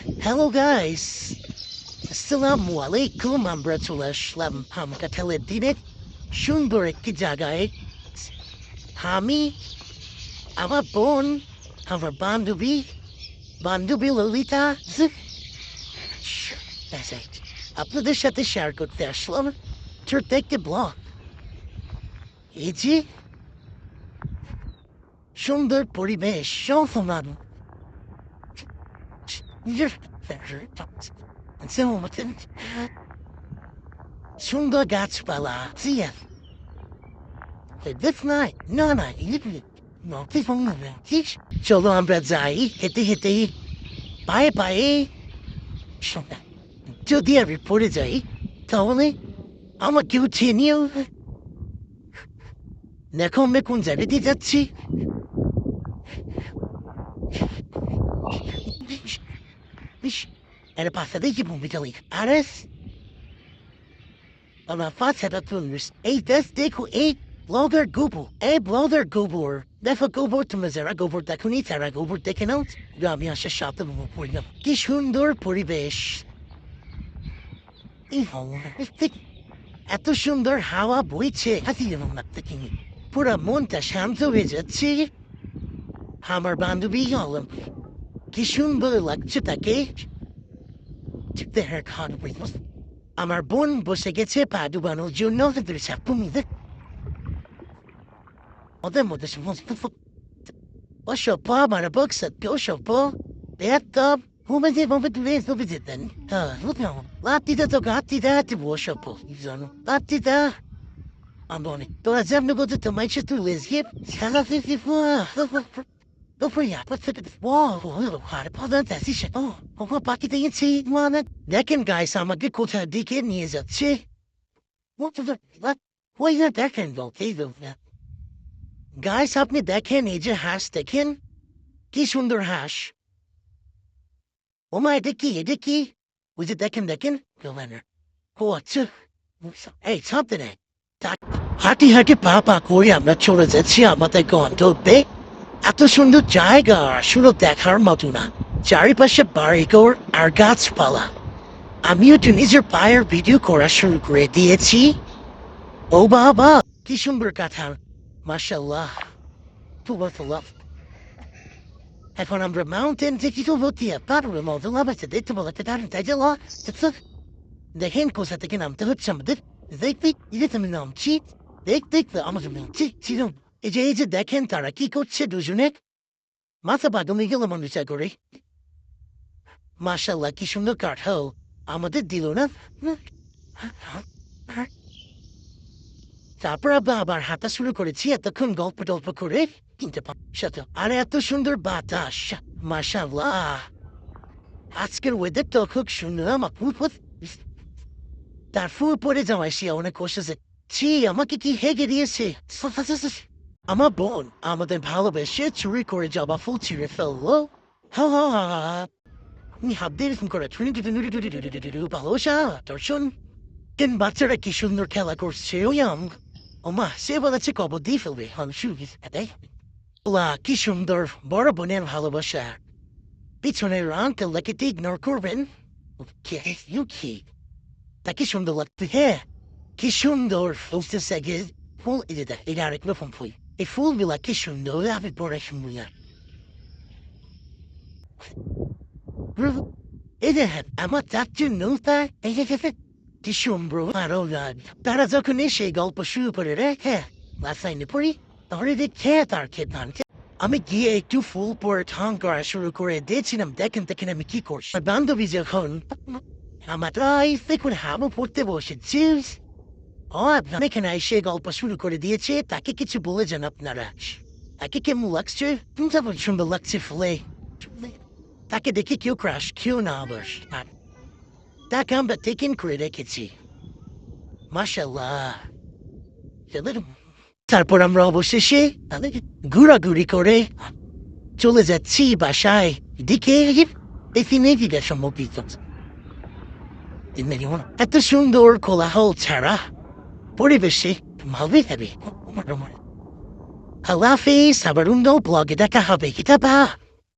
Hello guys! Assalamu alaikum, আমরা চলে আসলাম হামকাঠালের দিনে সুন্দর একটি জায়গায়। আমি, আমার বোন, আমার বান্ধবী ললিতা আপনাদের সাথে শেয়ার করতে আসলাম ছোট্ট একটি ব্লগ। এই যে সুন্দর পরিবেশ, সমান সুন্দর গাছপালা, চলো আমরা যাই হেঁটে হেঁটে পায়ে পায়ে। যদি আমি পড়ে যাই তাহলে আমাকে উঠিয়ে নিও। দেখো আমরা কোন জায়গাতে যাচ্ছি। Era passada de bomba ali. Ares? Ama fatsada tunus. Ei, das deku ei blogger gubu. Ei blogger gubur. Defa gubur to mazera gubur da kunitara gubur dekenot. Gami asha shata bubu purina. Kishundur puribesh. Ihol. এত সুন্দর হাওয়া বইছে হাতি যেন লাগতে পুরা মনটা শান্ত হয়ে যাচ্ছে। আমার বান্ধবী হলাম কি সুন্দর লাগছে তাকে। আমার বোন বসে গেছে পা ডুবানোর জন্য ওদের মধ্যে সমস্ত ওসব আমার বক্সাত ওসব একটা Momenti, momenti, momenti, Latita to gatita ti worship. Latita. Andoni. To azem no go to my to Lisgip. Sana 54. Go for ya. What's it? Wow. Hard upon that. Oh, what pocket you see? One. Deccan guys, I'm a good quota deacon. Is a chi. What the? What? Why is that deccan? Guys, up me deccan. Age hash deccan. Kishunder hash. Oh my Dicky. Was it Deccan? Go Leonard. What's it? Hey, something. Hati Papa Korea, I'm not sure that's here, but I go on to be. After Sundu Jaiga, should have that Harmatuna. Jari Pasha Barigor, our God's Pala. I'm here to Nizer Buyer video Korashun Great DHC. Oh Baba, Kishumber Katan. Mashallah. To what the love. এখন আমরা mountain থেকে চলতে পারবো মজা দেখতে বলতে তার তাই যে দেখেন কোথা থেকে নামতে হচ্ছে আমাদের দেখতে আমি নামছি দেখতে আমাদের নামছি এই যে দেখেন তারা কি করছে দুজনে মাথা বাদমে গেল মানুষ করে মাশাল্লাহ কি সুন্দর কাঠাও আমাদের দিল না তারপর আবার হাঁটা শুরু করেছি এতক্ষণ গল্প টল্প করে কিনতে পারছি আর এত সুন্দর বাতাস মাশাআল্লাহ আজকের ওয়েদারটা খুব সুন্দর আমার তারপর পরে যাওয়ায় সে অনেক কষেছে ছি আমাকে কি হেগে দিয়েছে আমার বোন আমাদের ভালোবেসে চুরি করে যাওয়া ফুল ছিঁড়ে ফেললো আমি হাত দিয়ে এরকম করে ভালোবাসা দর্শন কেন বাচ্চারা কি সুন্দর খেলা করছে ওই ওমা সে বলেছে কবর দিয়ে ফেলবে কি সুন্দর বড় বোনের ভালোবাসা পিছনের আঙ্কেলকে ইগনোর করবেন তাকে সুন্দর লাগতো হ্যাঁ কি সুন্দর ফুলতেছে ফুল এটা আরেক রকম ফুল এই ফুলগুলা কি সুন্দর আমি বড় সুন্দর এই দেখেন আমার তার জন্য এই কি সুন্দর আরো তারা যখন এসে গল্প শুরু করে রে হ্যাঁ লাসাইনে পড়ি তাহলে দেখে তার খেতে আমি গিয়ে একটু ফুল পরে ঠং করা শুরু করে দিয়েছিলাম দেখেন আমি কি করছি বান্ধবী যখন আমার দেখুন হামও পড়তে বসেছিস আপনার এখানে এসে গল্প শুরু করে দিয়েছে তাকে কিছু বলে যান আপনারা তাকে কেমন লাগছে সুন্দর লাগছে ফুলে তাকে দেখে কেউ ক্রাশ কেউ না আবার তাকে আমরা টেকেন করে রেখেছি মাশাআল্লাহ তারপর আমরা অবশেষে ঘোরাঘুরি করে চলে যাচ্ছি বাসায় দিকে সম্মুখীন এত সুন্দর কোলাহল ছাড়া পরিবেশে ভালোই হবে আল্লাহ হাফিজ আবার অন্য ব্লগে দেখা হবে কিতাবা